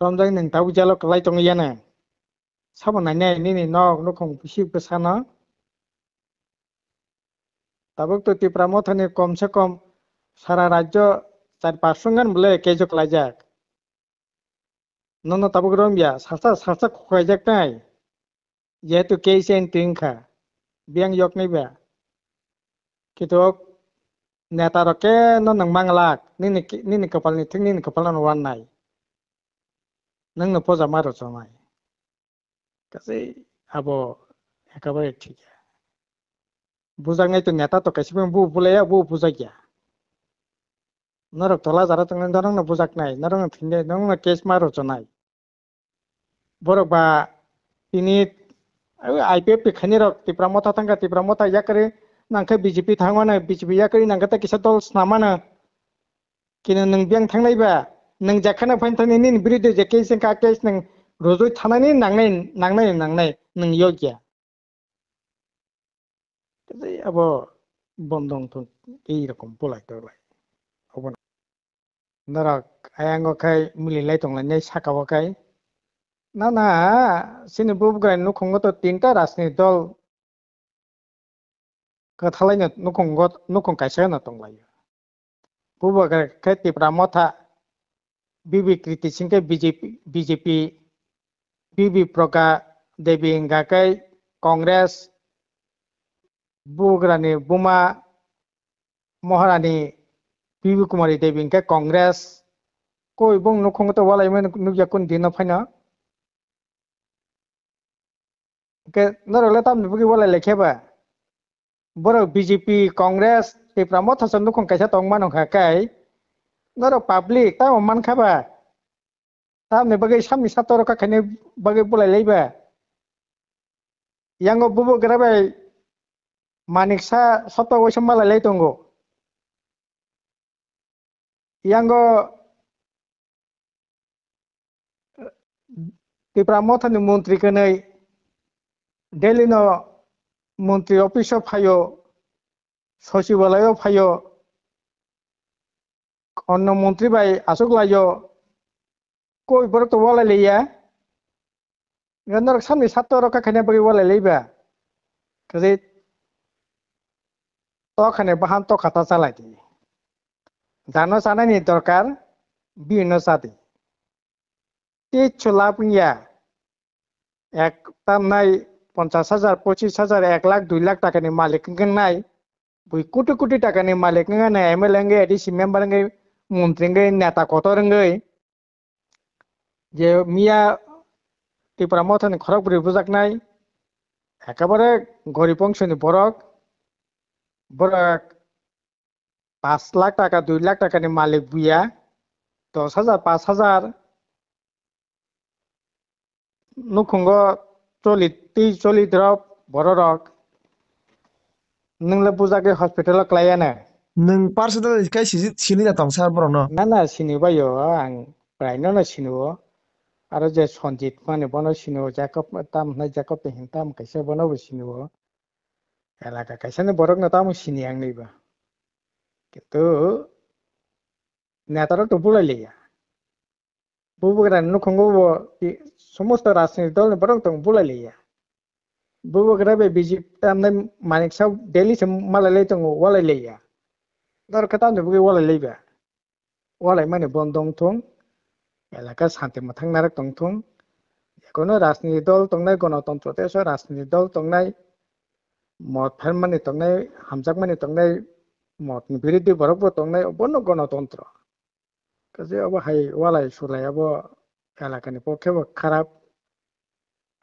Romjang nang tahu jalok kelai tong yana. Sama nanya ini nok nukong pisip ke sana. Tabuk tu ti pramothani kom se kom সারা রাজ্য 4-500 গান বলে কেজক লাইজাক নন তাবুক রমিয়া সাসা সাসা খয়জাক নাই যেহেতু কেইসেন টিংখা বিয়াং yok niba কিন্তু নেতা রকে নন মাংলাক নিনি কপালনি ঠিক নিনি কপালন ওয়ান নাই নং পজা মারো জমাই কাজে আবো একেবারে ঠিক বুঝাঙাই তো নেতা তো কাইসিবে বু বুলাইয়া বু বুঝাইয়া নরক তলা যারা তং নরং বুঝাক নাই নরং থিনে নং কেস মারো জনাই borok ba ini IPF khani rok tipra mota tangka tipra mota yakari nangka BJP thangwana BJP yakari nangka ta kisa dol snamana kini nang biang thangnai ba nang jakhana phain thani nin biride je case ka case nang rozoi thanani nangnai nang yogya abo bondong to এই রকম বলাই তোলাই হবো না নরক আয়াঙ্গ খাই মিলিলাই তংলাই সাকাও খাই না sini bubugan nukhongo to tinta রাজনীতি দল কথালাইনো nukhong kaisa na tonglayo bubugan kai tipra motha bibi kriti singke BJP bibi proka debi ngakai kongres bugrani buma moharani bibi kumari debi ngakai kongres koi bung nukhongo to walai men nukya kun dino phaina ke norole tam nugi walai lekheba borok BJP Congress tipra motha san nukhong kaisa tongmano khakai norok public ta man khaba tam ne bagai samni satoro ka khane bagai bulai leiba yango bubu grabai maniksa soto oisam mala leitongo yango tipra motha ni মন্ত্রী kanai Delhi no মন্ত্রী অফিসও ফাইও সচিবালয়ও ফাইও অন্য মন্ত্রী ভাই আসুক লাইও কই বড় তো বলে লইয়া গন্দর সামনে সাত রকা খানে বই বলে লইবা কাজে তখানে বাহান তো খাতা চালাই দি জানো জানানি দরকার বিভিন্ন সাথে কিচ্ছু লাভ নিয়া এক তাম নাই 50,000 25,000 1 লাখ 2 লাখ টাকা নি মালিক নাই বই কোটি কোটি টাকা নি মালিক নাই MLA ngai ADC member ngai মন্ত্রী ngai নেতা কত ngai যে মিয়া ত্রিপুরা মথনি খড়গপুরে বুঝাক নাই একেবারে গরিব অংশনি বরক 5 লাখ টাকা 2 লাখ টাকা নি মালিক বুয়া 10,000 5,000 নুখুঙ্গ চলি দ্রব বড় রক নংলে বুঝাকে হসপিটাল ক্লায়ানা nung personal kai sini na tong sar borok no না চিনিবাইও আং প্রায়নো না চিনুও আরো যে সঞ্জিত মানে বনো চিনুও জাকব তাম নাই জাকব পেহিন তাম কাইসে বনো চিনুও এলাকা কাইসে বরক না তাম চিনি আং নইবা কিন্তু নেতারা তো বুলাইলিয়া বুবুগরা নুখঙ্গ সমস্ত রাজনীতি দল বরক তো বুলাইলিয়া বুবুগরা বে বিজেপি তাম নাই মানিক সাউ দিল্লি সে মালাইলাই তো ওয়ালাইলিয়া দর কথা বুগে ওয়ালাইলিবা ওয়ালাই মানে বন্ধং থং এলাকা শান্তি মাথাং নারক তংথং কোনো রাজনীতি দল তংনাই গণতন্ত্র দেশ রাজনীতি দল তংনাই মত ফের মানে তংনাই হামজাক মানে তংনাই মত বিরোধী বরক তংনাই বন্য গণতন্ত্র কাজে আবো হাই ওয়ালাই সুলাই আবো এলাকানি পক্ষে খারাপ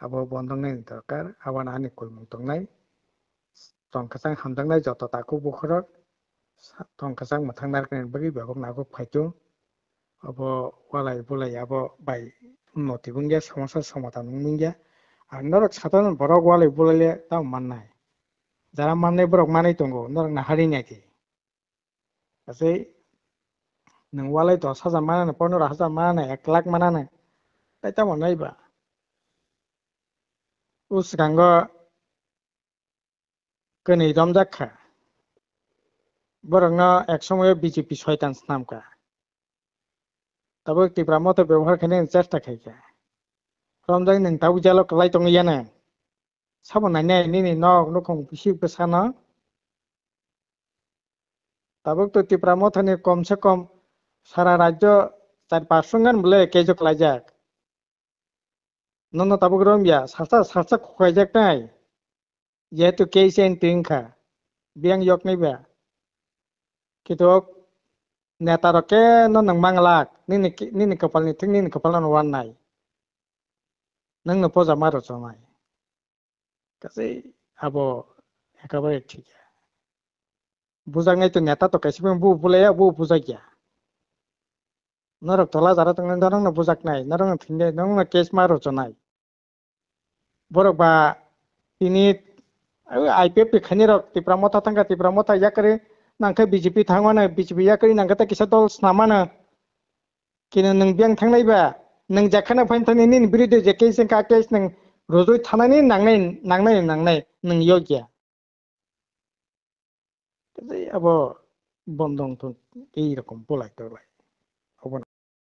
আবো বন্ধং নাই দরকার আবার আনি কলমুং তংনাই তংকাসাং হামজাংনাই যত তাকু বখরক তংকাসাং মাথাং নারকেন বাকি Begum নাগো ফাইতুং abo walai bulai abo bai unnoti bungya সমস্যা সমাধান bungya আর নরক সাধারণ বড় ওয়ালাই বুলাইলে তাও মাননাই যারা মাননাই বড় মানাই তঙ্গো নরক না হারি নাকি আছে নং ওয়ালাই 10,000 মানানে 15,000 মানানে 1 লাখ মানানে তাই তেমন নাইবা উসগাঙ্গ কনি রমজাক্ষা বরং এক সময় বিজেপি শয়তান নামকা tabo tipra moto ব্যবহার khane চেষ্টা খাইka romjang nang tabu jalo klai tong yana sabo nai ni nok nokong pisi pesana tabo to tipra moto ne kom se kom সারা রাজ্য 4-500 গান বলে কেজো ক্লাইজাক নন তাবো গ্রমিয়া সাসা সাসা খয়জাক নাই যেহেতু কেইসেন টিংখা বিয়াং yok নাইবা কিন্তু নেতারকে নন মাংলাক নিনি কপালনি ঠিক নিনি কপালন ওয়ান নাই নংনো পজা মারো চনাই কাছে আবো একেবারে ঠিক বুঝাঙাই তো নেতা তো কাইসিবে বু বুলাইয়া বু বুঝাইয়া নরক তলা যারা তংন নরং বুঝাক নাই নরং থিনে নং কেস মারো চনাই বরক বা তিনি আইপিএফ খানি রক তিপ্রা মতা থাঙ্গা তিপ্রা মতা ইয়াকরে নাংখা বিজেপি থাঙ্গানা বিজেপি ইয়াকরে নাংখা কিসা দল স্নামানা কিনে নং বিয়াং থাंगनायबा नों जाखाना फाइन थानि नि बिरुद्ध जे केस का केस नों रजय थानानि नांनाय नों योग्य अब बंदं तो এই রকম বলাই তো